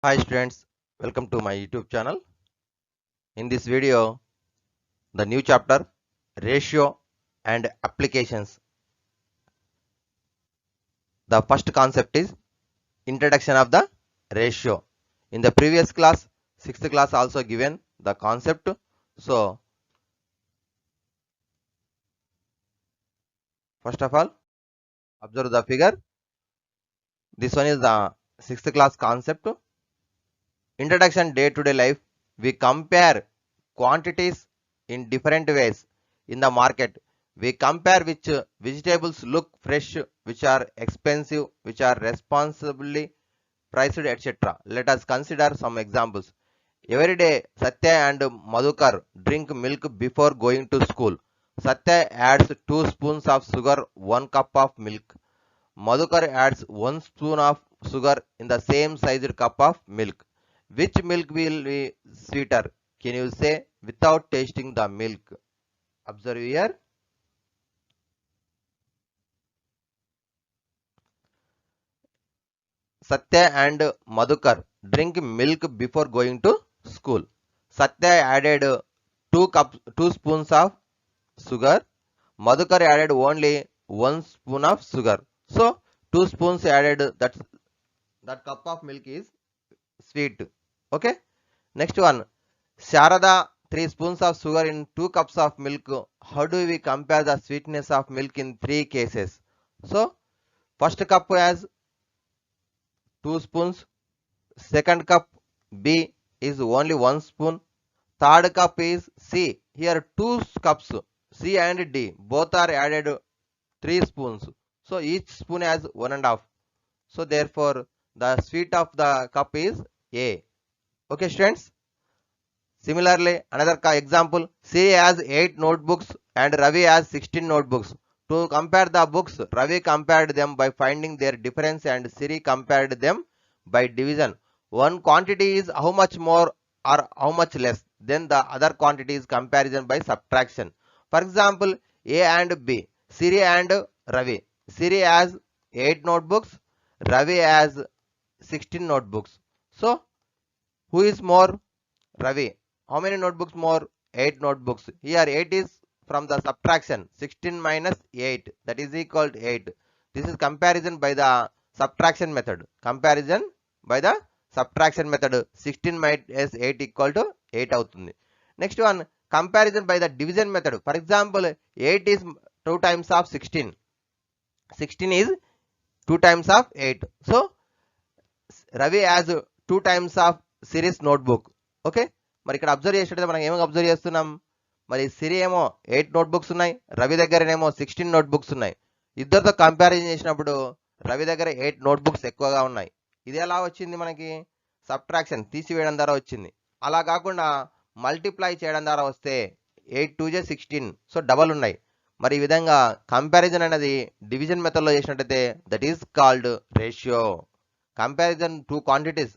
Hi students, welcome to my YouTube channel. In this video, the new chapter ratio and applications. The first concept is introduction of the ratio. In the previous class, 6th class also given the concept. So, first of all, observe the figure. This one is the 6th class concept. Introduction day to day life. We compare quantities in different ways in the market. We compare which vegetables look fresh, which are expensive, which are responsibly priced, etc. Let us consider some examples. Every day, Satya and Madhukar drink milk before going to school. Satya adds 2 spoons of sugar, 1 cup of milk. Madhukar adds 1 spoon of sugar in the same sized cup of milk. Which milk will be sweeter? Can you say without tasting the milk? Observe here. Satya and Madhukar drink milk before going to school. Satya added 2 spoons of sugar. Madhukar added only 1 spoon of sugar. So 2 spoons added, that cup of milk is sweet. Okay. Next one. Sharada 3 spoons of sugar in 2 cups of milk. How do we compare the sweetness of milk in 3 cases? So first cup has 2 spoons. Second cup B is only 1 spoon. Third cup is C. Here 2 cups C and D both are added 3 spoons. So each spoon has 1.5. So therefore the sweet of the cup is A. Okay students. Similarly, another example, C has 8 notebooks and Ravi has 16 notebooks. To compare the books, Ravi compared them by finding their difference and Siri compared them by division. One quantity is how much more or how much less, then the other quantity is comparison by subtraction. For example, A and B, Siri and Ravi. Siri has 8 notebooks, Ravi has 16 notebooks. So, who is more? Ravi. How many notebooks more? 8 notebooks. Here 8 is from the subtraction. 16 minus 8. That is equal to 8. This is comparison by the subtraction method. Comparison by the subtraction method. 16 minus 8 equal to 8 అవుతుంది. Next one, comparison by the division method. For example, 8 is 2 times of 16. 16 is 2 times of 8. So, Ravi has 2 times of series notebook. Okay, మరి ఇక్కడ observe చేసేటప్పుడు మనం ఏమో observe చేస్తున్నాం, మరి సిరి ఏమో 8 notebooks ఉన్నాయి, రవి దగ్గరనేమో 16 నోట్బుక్స్ ఉన్నాయి. ఇద్దరితో కంపారిజన్ చేసినప్పుడు రవి దగ్గర 8 నోట్బుక్స్ ఎక్కువగా ఉన్నాయి. ఇది ఎలా వచ్చింది? మనకి సబ్ట్రాక్షన్ తీసివేయడం ద్వారా వచ్చింది. అలా కాకుండా మల్టిప్లై చేయడం ద్వారా వస్తే 8 2 16, సో డబల్ ఉన్నాయి. మరి ఈ విధంగా కంపారిజన్ అనేది డివిజన్ మెథడ్లో చేసినట్టయితే that is called ratio. Comparison two quantities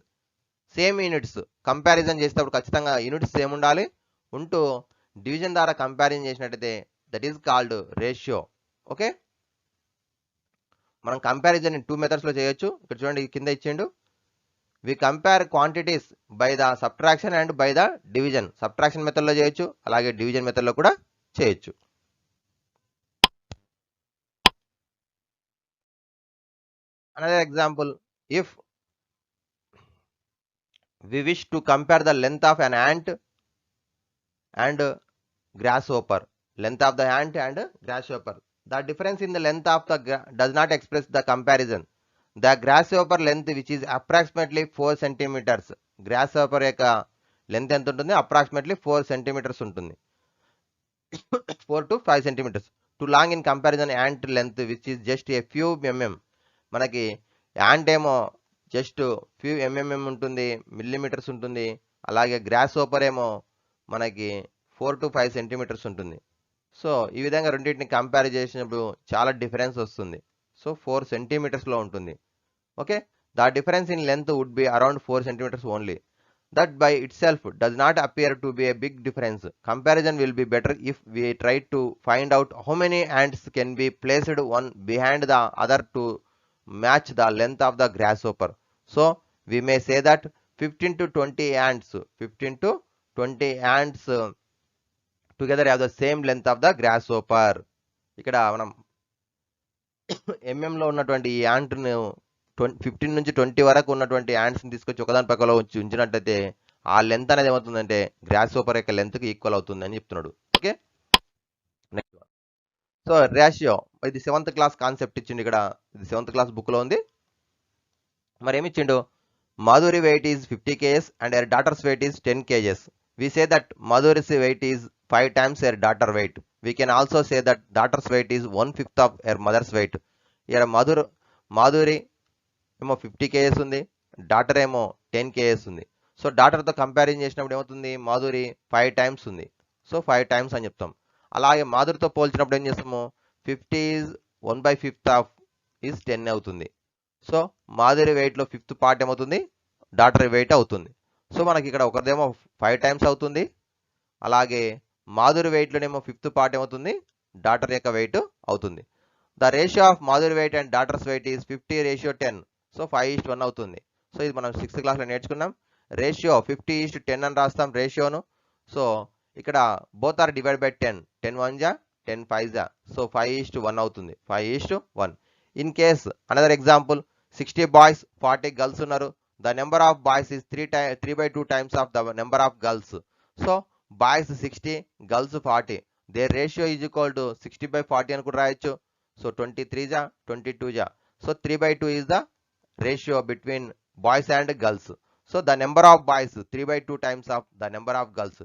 same units comparison చేసేటప్పుడు ఖచ్చితంగా యూనిట్స్ సేమ్ ఉండాలి, ఉంటూ డివిజన్ ద్వారా కంపారిజన్ చేసినట్టయితే that is called ratio. Okay, మనం కంపారిజన్ 2 మెథడ్స్లో చేయొచ్చు. ఇక్కడ చూడండి, కింద ఇచ్చిండు. We compare quantities by the subtraction and by the division. Subtraction మెథడ్లో చేయొచ్చు, అలాగే డివిజన్ మెథడ్లో కూడా చేయొచ్చు. Another example, if we wish to compare the length of an ant and grasshopper, length of the ant and grasshopper, the difference in the length of the does not express the comparison. The grasshopper length, which is approximately 4 centimeters, grasshopper యొక్క length ఎంత ఉంటుంది? approximately 4 centimeters ఉంటుంది. 4 to 5 centimeters. Too long in comparison ant length, which is just a few mm. మనకి ant ఏమో just few ఎంఎంఎం ఉంటుంది, millimetres ఉంటుంది. అలాగే gross hopper ఏమో మనకి 4 to 5 సెంటీమీటర్స్ ఉంటుంది. సో ఈ విధంగా రెండింటిని కంపేర్ చేసినప్పుడు చాలా డిఫరెన్స్ వస్తుంది. సో 4 సెంటీమీటర్స్లో ఉంటుంది. Okay, the difference in length would be around 4 centimeters only. That by itself does not appear to be a big difference. Comparison will be better if we try to find out how many ants can be placed one behind the other to match the length of the grasshopper. So we may say that 15 to 20 ants, 15 to 20 ants together have the same length of the grasshopper. ఇక్కడ మనం MM లో ఉన్నటువంటి ఈ ant ను 15 నుంచి 20 వరకు ఉన్నటువంటి ants ని తీసుకొచ్చి ఒకదాని పక్కలో ఉంచినట్లయితే ఆ లెంత్ అనేది ఏమవుతుందంటే గ్రాస్ హోపర్ యొక్క లెంత్ కి ఈక్వల్ అవుతుంది అని చెప్తున్నాడు. Okay, next one. So ratio, ఇది 7th క్లాస్ కాన్సెప్ట్ ఇచ్చిండు ఇక్కడ, ఇది 7th క్లాస్ బుక్ లో ఉంది. మరి ఏమి ఇచ్చిండు? Madhuri weight is 50 kgs and her daughter's weight is 10 kgs. We say that Madhuri's weight is 5 times her daughter weight. We can also say that daughter's weight is 1/5 of her mother's weight. ఇక్కడ మాధురి ఏమో 50 kgs ఉంది, daughter ఏమో 10 kgs ఉంది. So డాటర్తో comparison చేసినప్పుడు ఏమవుతుంది? Madhuri 5 times ఉంది, so 5 times అని చెప్తాం. అలాగే మాధురితో పోల్చినప్పుడు ఏం చేస్తాము? 50 is 1/5 of is 10 అవుతుంది. సో మాధురి వెయిట్లో 5th పార్ట్ ఏమవుతుంది? డాటర్ వెయిట్ అవుతుంది. సో మనకి ఇక్కడ ఒకరిదేమో 5 times అవుతుంది, అలాగే మాధురి వెయిట్లోనేమో 5th పార్ట్ ఏమవుతుంది? డాటర్ యొక్క వెయిట్ అవుతుంది. The ratio of Madhuri weight and daughters weight is 50:10. So 5:1 అవుతుంది. సో ఇది మనం 6th క్లాస్లో నేర్చుకున్నాం. రేషియో 50:10 అని రాస్తాం రేషియోను. సో ఇక్కడ బోత్ ఆర్ డివైడ్ బై 10, 10 1 జా 10 5 జా, సో 5:1 అవుతుంది, 5:1. In case another example, 60 boys 40 girls ఉన్నారు. The number of boys is 3/2 times of the number of girls. So boys 60, girls 40, their ratio is equal to 60/40 అని కూడా రాయొచ్చు. So 23 జా 22 జా, so 3/2 is the ratio between boys and girls. So the number of boys 3/2 times of the number of girls.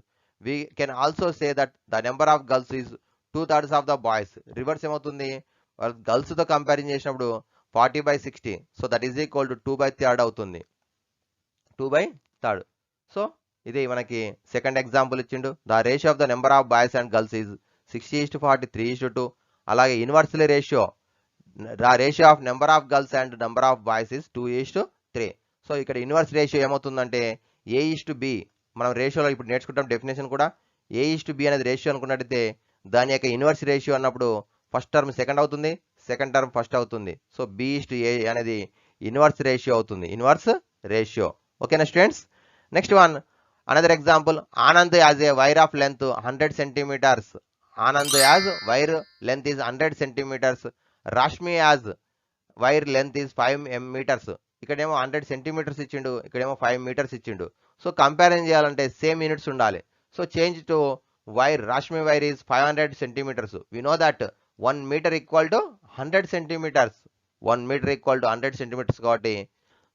We can also say that the number of girls is 2/3 of the boys. Reverse ఏమవుతుంది? గర్ల్స్తో comparison చేసినప్పుడు 40/60, so that is equal to 2/3 అవుతుంది, 2/3. So ఇది మనకి second example ఇచ్చిండు. The ratio of the number of boys and girls is 60:40, 3:2. అలాగే inversely ratio, the ratio of number of girls and number of boys is 2:3. So ఇక్కడ inverse ratio ఏమవుతుందంటే A:B. మనం రేషియోలో ఇప్పుడు నేర్చుకుంటాం డెఫినేషన్ కూడా. A:B అనేది రేషియో అనుకున్నట్టయితే దాని యొక్క ఇన్వర్స్ రేషియో అన్నప్పుడు ఫస్ట్ టర్మ్ సెకండ్ అవుతుంది, సెకండ్ టర్మ్ ఫస్ట్ అవుతుంది. సో B:A అనేది ఇన్వర్స్ రేషియో అవుతుంది, ఇన్వర్స్ రేషియో. ఓకేనా students? Next one, another example. Anand as a wire of length 100 centimeters. Anand as wire length is 100 centimeters. Rashmi as wire length is 5 meters. ఇక్కడేమో 100 centimeters ఇచ్చిండు, ఇక్కడేమో 5 meters ఇచ్చిండు. So comparison చేయాలంటే same units ఉండాలి. So change to wire, Rashmi wire is 500 centimeters. We know that 1 meter equal to 100 centimeters. 1 meter equal to 100 centimeters కాబట్టి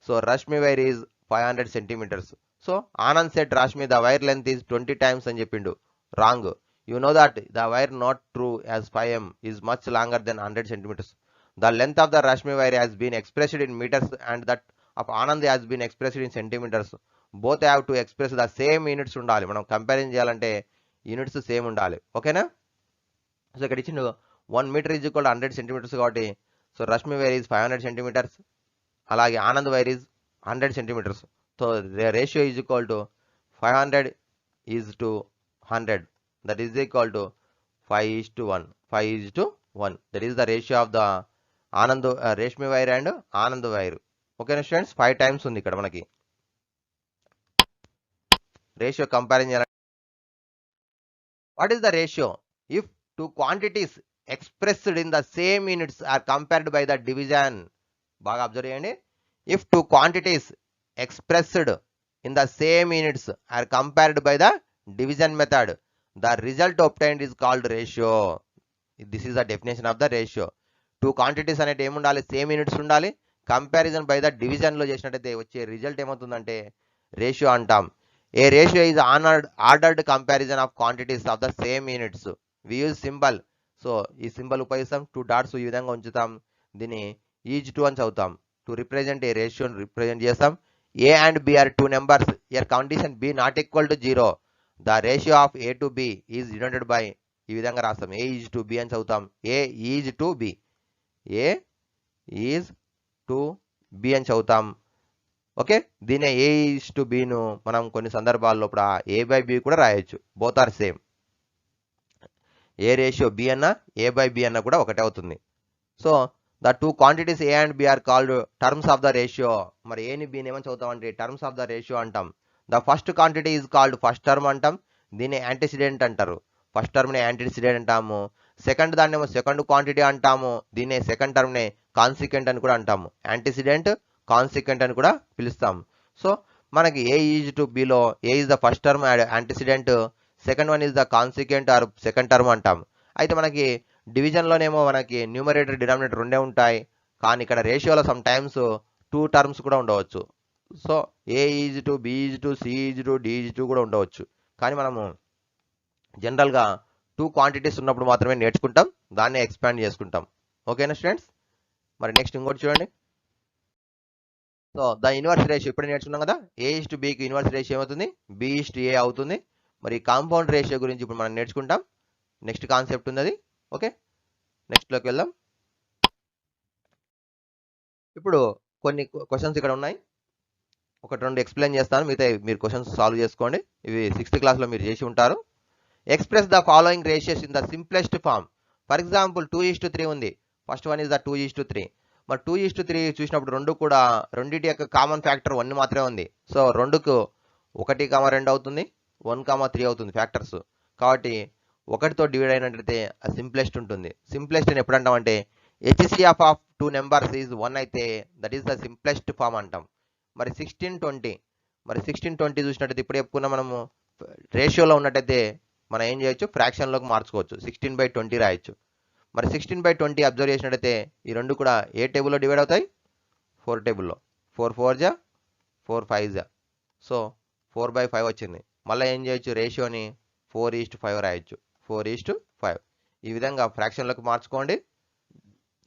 so Rashmi wire is 500 centimeters. So Anand set Rashmi the wire length is 20 times అని చెప్పిండు. Wrong. You know that the wire not true as 5m is much longer then 100 centimeters. The length of the Rashmi wire has been expressed in meters and that of Anand has been expressed in centimeters. Both have to express the same units ఉండాలి. మనం comparison చేయాలంటే units same ఉండాలి. ఓకేనా? So ఇక్కడ ఇచ్చిండు 1 meter is equal 100 centimeters కాబట్టి so Rashmi wire is 500 centimeters, అలాగే Anand wire is 100 centimeters. So ratio is equal to 500 is to 100, that is equal to 5:1, 5:1. That is the ratio of the Anand Rashmi wire and Anand wire. ఓకేనా students? 5 times ఉంది ఇక్కడ మనకి రేషియో comparison చేయాలంటే. What is the ratio if two quantities expressed in the same units are compared by the division? బాగా observe చేయండి. If two quantities expressed in the same units are compared by the division method, the result obtained is called ratio. This is the definition of the ratio. Two quantities అనేది ఏముండాలి? Same units ఉండాలి. Comparison by the డివిజన్లో చేసినట్టయితే వచ్చే result ఏమవుతుందంటే ratio అంటాం. A ratio is ordered comparison of quantities of the same units. We use symbol. So ఈ symbol ఉపయోగిస్తాం, 2 dots ఈ విధంగా ఉంచుతాం, దీన్ని ఈజ్2 అని చదువుతాం. టు రిప్రజెంట్ ఏ రేషియోని రిప్రజెంట్ చేస్తాం. A and B are 2 numbers. Here condition B not equal to 0. The ratio of A to B is denoted by, ఈ విధంగా రాస్తాం, ఏ ఈజ్ టు బి అని చదువుతాం. A is to B, A is to B అని చదువుతాం. Okay, దీనే A is to బిను మనం కొన్ని సందర్భాల్లో ఇప్పుడు A/B కూడా రాయొచ్చు. Both are same. A ratio B అన్న A/B అన్న కూడా ఒకటే అవుతుంది. So the two quantities A and B are called terms of the ratio. మరి ఏని బిని ఏమని చదువుతామంటే టర్మ్స్ ఆఫ్ ద రేషియో అంటాం. The first quantity is called first term అంటాం, దీన్ని యాంటిసిడెంట్ అంటారు. ఫస్ట్ టర్మ్ని యాంటిసిడెంట్ అంటాము. సెకండ్ దాన్నేమో సెకండ్ క్వాంటిటీ అంటాము, దీన్నే సెకండ్ టర్మ్ని కాన్సిక్వెంట్ అని కూడా అంటాము. యాంటిసిడెంట్, కాన్సిక్వెంట్ అని కూడా పిలుస్తాం. సో మనకి ఏ ఈజ్ టు బిలో A is the first term, antecedent, second one is the consequent or second term అంటాం. అయితే మనకి డివిజన్లోనేమో మనకి న్యూమరేటర్ డినామినేటర్ రెండే ఉంటాయి, కానీ ఇక్కడ రేషియోలో సమ్ టైమ్స్ 2 టర్మ్స్ కూడా ఉండవచ్చు. So A is to, B is to, C is to, D is to కూడా ఉండవచ్చు. కానీ మనము జనరల్గా 2 క్వాంటిటీస్ ఉన్నప్పుడు మాత్రమే నేర్చుకుంటాం, దాన్ని ఎక్స్పాండ్ చేసుకుంటాం. ఓకేనా స్టూడెంట్స్? మరి నెక్స్ట్ ఇంకోటి చూడండి. సో ద ఇన్వర్స్ రేషియో ఇప్పుడు నేర్చుకున్నాం కదా, ఏ ఈజ్ టు బికి ఇన్వర్స్ రేషియో ఏమవుతుంది, బి ఈజ్ టు ఏ అవుతుంది. మరి కాంపౌండ్ రేషియో గురించి ఇప్పుడు మనం నేర్చుకుంటాం. నెక్స్ట్ కాన్సెప్ట్ ఉంది అది. ఓకే, నెక్స్ట్లోకి వెళ్దాం. ఇప్పుడు కొన్ని క్వశ్చన్స్ ఇక్కడ ఉన్నాయి, ఒకటి రెండు ఎక్స్ప్లెయిన్ చేస్తాను, మిగతా మీరు క్వశ్చన్స్ సాల్వ్ చేసుకోండి. ఇవి 6th క్లాస్లో మీరు చేసి ఉంటారు. Express the following ratios in the simplest form. For example 2:3 ఉంది. First one is the 2:3. మరి 2:3 చూసినప్పుడు రెండు కూడా రెండింటి యొక్క కామన్ ఫ్యాక్టర్ 1 మాత్రమే ఉంది. సో 2కు 1,2 అవుతుంది, 1,3 అవుతుంది ఫ్యాక్టర్స్. కాబట్టి 1తో డివైడ్ అయినట్లయితే సింప్లెస్ట్ ఉంటుంది. సింప్లెస్ట్ అని ఎప్పుడు అంటామంటే HCF ఆఫ్ 2 నెంబర్స్ ఈజ్ 1 అయితే that is the simplest form అంటాం. మరి 16:20, మరి 16:20 చూసినట్టయితే ఇప్పుడు చెప్పుకున్న మనము రేషియోలో ఉన్నట్టయితే మనం ఏం చేయొచ్చు, ఫ్రాక్షన్లోకి మార్చుకోవచ్చు, 16/20 రాయొచ్చు. మరి 16/20 అబ్జర్వ్ చేసినట్టయితే ఈ రెండు కూడా ఏ టేబుల్లో డివైడ్ అవుతాయి, 4 టేబుల్లో. 4 4 జా 4 5 జా, సో 4/5 వచ్చింది. మళ్ళీ ఏం చేయొచ్చు, రేషియోని 4:5 రాయొచ్చు, 4:5. ఈ విధంగా ఫ్రాక్షన్లోకి మార్చుకోండి,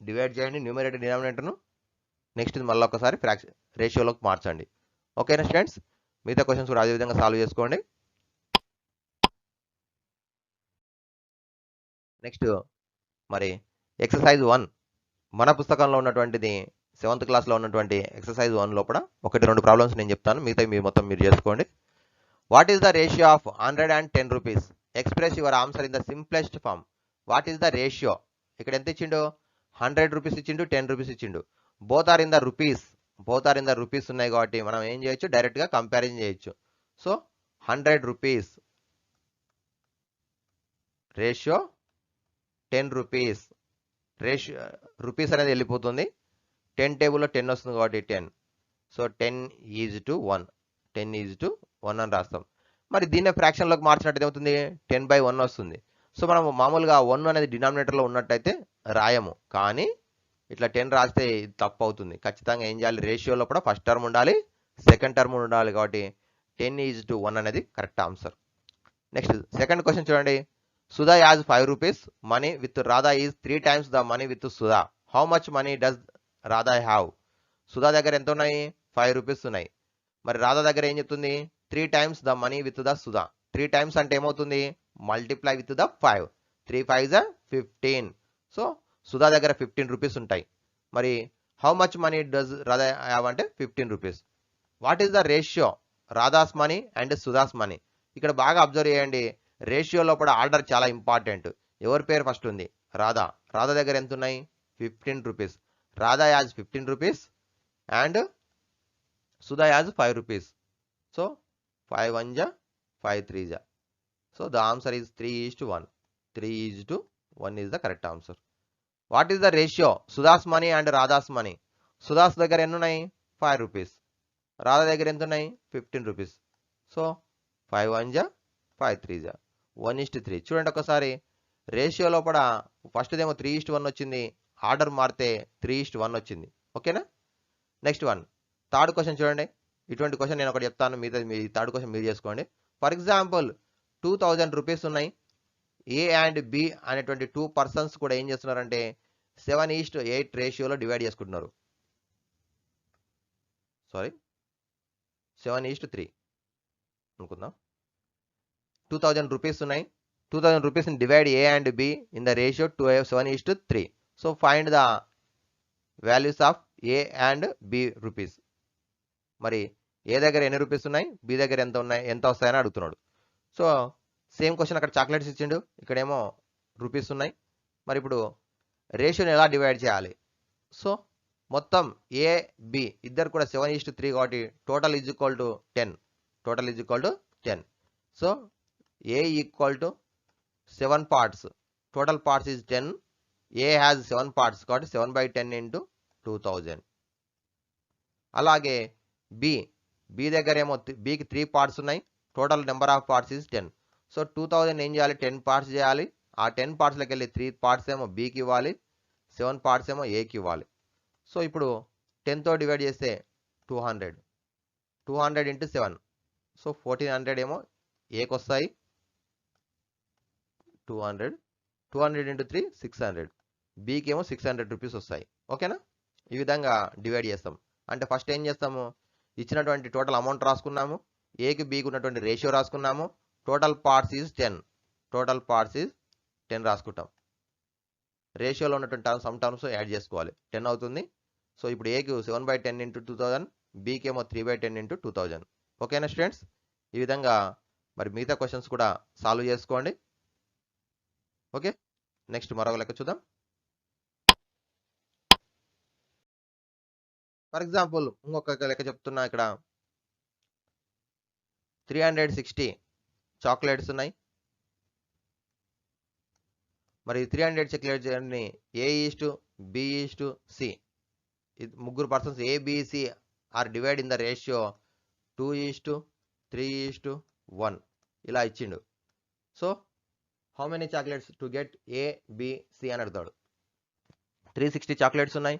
డివైడ్ చేయండి న్యూమరేటర్ డినామినేటర్ను. నెక్స్ట్ మళ్ళీ ఒకసారి రేషియోలోకి మార్చండి. ఓకేనా స్టూడెంట్స్? మిగతా క్వశ్చన్స్ కూడా అదే విధంగా సాల్వ్ చేసుకోండి. నెక్స్ట్ మరి ఎక్సర్సైజ్ 1 మన పుస్తకంలో ఉన్నటువంటిది 7th క్లాస్లో ఉన్నటువంటి ఎక్సర్సైజ్ 1 లోపల 1-2 ప్రాబ్లమ్స్ నేను చెప్తాను, మిగతా మీరు చేసుకోండి. What is the ratio of 110 rupees? Express your answer in the simplest form. What is the ratio? ఇక్కడ ఎంత ఇచ్చిండు, 100 రూపీస్ ఇచ్చిండు, 10 రూపీస్ ఇచ్చిండు. Both are in the rupees ఉన్నాయి కాబట్టి మనం ఏం చేయొచ్చు, డైరెక్ట్గా కంపారిజన్ చేయొచ్చు. So 100 rupees ratio 10 rupees. Ratio rupees అనేది వెళ్ళిపోతుంది, 10 టేబుల్లో 10 వస్తుంది కాబట్టి 10. సో 10:1, 10:1 అని రాస్తాం. మరి దీన్నే ఫ్రాక్షన్లోకి మార్చినట్టు ఏమవుతుంది, 10/1 వస్తుంది. సో మనం మామూలుగా 1 అనేది డినామినేటర్లో ఉన్నట్టయితే రాయము, కానీ ఇట్లా 10 రాస్తే ఇది తప్పు అవుతుంది. ఖచ్చితంగా ఏం చేయాలి, రేషియోలో కూడా ఫస్ట్ టర్మ్ ఉండాలి, సెకండ్ టర్మ్ ఉండాలి. కాబట్టి 10:1 అనేది correct answer. Next second question చూడండి. Sudha has 5 rupees money with Radha is 3 times the money with Sudha. How much money does Radha have? Sudha దగ్గర ఎంత ఉన్నాయి, 5 రూపీస్ ఉన్నాయి. మరి రాధా దగ్గర ఏం చెప్తుంది, 3 times the money with the Sudha. 3 times అంటే ఏమవుతుంది, multiply with the 5. 3 5 15. So Sudha దగ్గర 15 రూపీస్ ఉంటాయి. మరి how much money does Radha have అంటే 15 rupees. What is the ratio Radha's money and Sudha's money? ఇక్కడ బాగా అబ్జర్వ్ చేయండి, రేషియోలో కూడా ఆర్డర్ చాలా ఇంపార్టెంట్. ఎవరి పేరు ఫస్ట్ ఉంది, రాధా. రాధా దగ్గర ఎంత ఉన్నాయి, 15 rupees. Radha as 15 rupees and Sudha has 5 rupees. So 5 1 జా 5 3 జా. So the answer is 3:1. 3:1 is the correct answer. What is the ratio Sudha's money and Radha's money? Sudha's దగ్గర ఎన్ని ఉన్నాయి, 5 రూపీస్. రాధా దగ్గర ఎంత ఉన్నాయి, 15 రూపీస్. సో 5 1 జా 5 3 జా 1:3. చూడండి ఒకసారి, రేషియోలో కూడా ఫస్ట్దేమో 3:1 వచ్చింది, ఆర్డర్ మారితే 3:1 వచ్చింది. ఓకేనా? నెక్స్ట్ వన్, థర్డ్ క్వశ్చన్ చూడండి. ఇటువంటి క్వశ్చన్ నేను ఒకటి చెప్తాను, మీ థర్డ్ క్వశ్చన్ మీరు చేసుకోండి. ఫర్ ఎగ్జాంపుల్ 2000 రూపీస్ ఉన్నాయి. ఏ అండ్ బి అనేటువంటి 2 పర్సన్స్ కూడా ఏం చేస్తున్నారంటే 7:8 రేషియోలో డివైడ్ చేసుకుంటున్నారు. 7:3 అనుకుందాం. 2000 రూపీస్ ఉన్నాయి. 2000 rupees divide A and B in the ratio 7:3. So find the values of A and B rupees. మరి ఏ దగ్గర ఎన్ని రూపీస్ ఉన్నాయి, బి దగ్గర ఎంత వస్తాయని అడుగుతున్నాడు. సో సేమ్ క్వశ్చన్, అక్కడ చాక్లెట్స్ ఇచ్చిండు, ఇక్కడేమో రూపీస్ ఉన్నాయి. మరి ఇప్పుడు రేషియోని ఎలా డివైడ్ చేయాలి? సో మొత్తం ఏ బి ఇద్దరు కూడా 7:3 కాబట్టి total is equal to 10. Total is equal to 10. So A equal to 7 parts. Total parts is 10. A has 7 parts కాబట్టి 7/10 into 2000. అలాగే బి దగ్గర ఏమో బికి 3 parts ఉన్నాయి. Total number of parts is 10. So 2000 ఏం చేయాలి, 10 parts చేయాలి. ఆ 10 partsలోకి వెళ్ళి 3 parts ఏమో బికి ఇవ్వాలి, 7 parts ఏమో ఏకి ఇవ్వాలి. సో ఇప్పుడు 10తో డివైడ్ చేస్తే 200. 200 into 7. సో 1400 ఏమో ఏకి వస్తాయి. 200 into 3 600. బికి ఏమో 600 రూపీస్ వస్తాయి. ఓకేనా? ఈ విధంగా డివైడ్ చేస్తాం. అంటే ఫస్ట్ ఏం చేస్తాము, ఇచ్చినటువంటి టోటల్ అమౌంట్ రాసుకున్నాము, ఏకి బికి ఉన్నటువంటి రేషియో రాసుకున్నాము, total parts is 10. Total parts is 10 రాసుకుంటాం. రేషియోలో ఉన్నటువంటి సమ్ టర్మ్స్ యాడ్ చేసుకోవాలి, 10 అవుతుంది. సో ఇప్పుడు ఏకి 7/10 into 2000, బికి ఏమో 3/10 into 2000. ఓకేనా స్టూడెంట్స్? ఈ విధంగా మరి మిగతా క్వశ్చన్స్ కూడా సాల్వ్ చేసుకోండి. ఓకే, నెక్స్ట్ మరొక లెక్క చూద్దాం. ఫర్ ఎగ్జాంపుల్ ఇంకొక లెక్క చెప్తున్నా. ఇక్కడ 360 చాక్లెట్స్ ఉన్నాయి. మరి 300 చాక్లెట్స్ అన్ని A:B:C. ముగ్గురు persons ABC are divide in the ratio 2:3:1 ఇలా ఇచ్చిండు. So how many chocolates to get ABC అని అడుగుతాడు. 360 చాక్లెట్స్ ఉన్నాయి.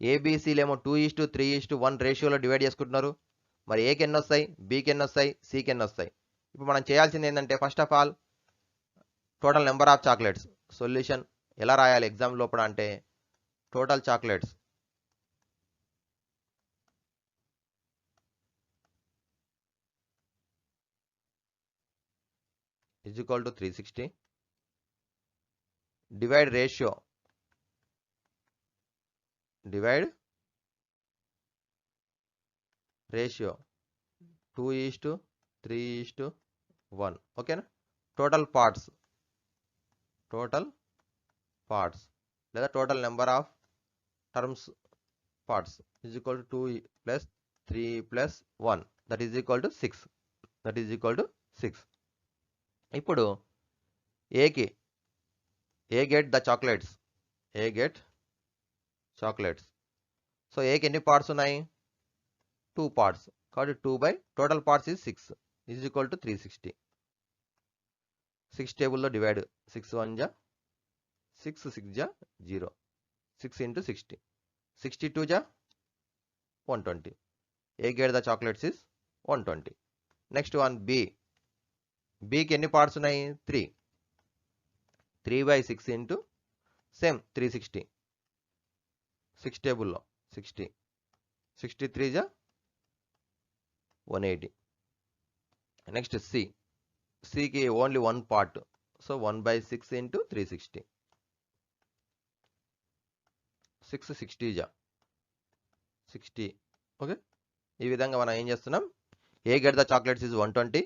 ABCలేమో 2:3:1 రేషియోలో డివైడ్ చేసుకుంటున్నారు. మరి ఏకి ఎన్ని వస్తాయి, బికి ఎన్ని వస్తాయి, సికి ఎన్ని వస్తాయి? ఇప్పుడు మనం చేయాల్సింది ఏంటంటే first of all total number of chocolates. Solution ఎలా రాయాలి ఎగ్జామ్ లోపల అంటే total chocolates is equal to 360 divide ratio 2:3:1. ఓకేనా? టోటల్ పార్ట్స్ లేదా total number of terms parts is equal to 2 + 3 + 1 that is equal to 6. ఇప్పుడు ఏ గెట్ ద చాక్లెట్స్. సో ఏకి ఎన్ని parts ఉన్నాయి, 2 parts కాబట్టి 2 total parts is 6 is equal to 360. 6 టేబుల్లో divide 6 1 జా 6 6 జా 0 6 into 60 62 జా 120. A get the chocolates is 120. Next one బికి ఎన్ని పార్ట్స్ ఉన్నాయి, 3/6 into సేమ్ 360. 6 టేబుల్లో 60 63 జా 180. నెక్స్ట్ సికి ఓన్లీ 1 part. So 1/6 into 360. 660 జా 60. ఓకే, ఈ విధంగా మనం ఏం చేస్తున్నాం, A get the chocolates is 120,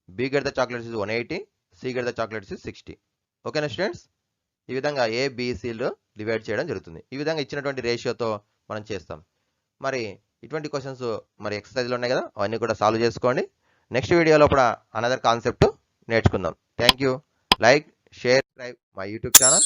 B get the chocolates is 180, C get the chocolates is 60. ఓకేనా స్టూడెంట్స్? ఈ విధంగా ABCలో డివైడ్ చేయడం జరుగుతుంది. ఈ విధంగా ఇచ్చినటువంటి రేషియోతో మనం చేస్తాం. మరి ఇటువంటి క్వశ్చన్స్ మరి ఎక్సర్సైజ్లో ఉన్నాయి కదా, అవన్నీ కూడా సాల్వ్ చేసుకోండి. నెక్స్ట్ వీడియోలో కూడా అనదర్ కాన్సెప్ట్ నేర్చుకుందాం. Thank you. Like, share, subscribe my YouTube channel.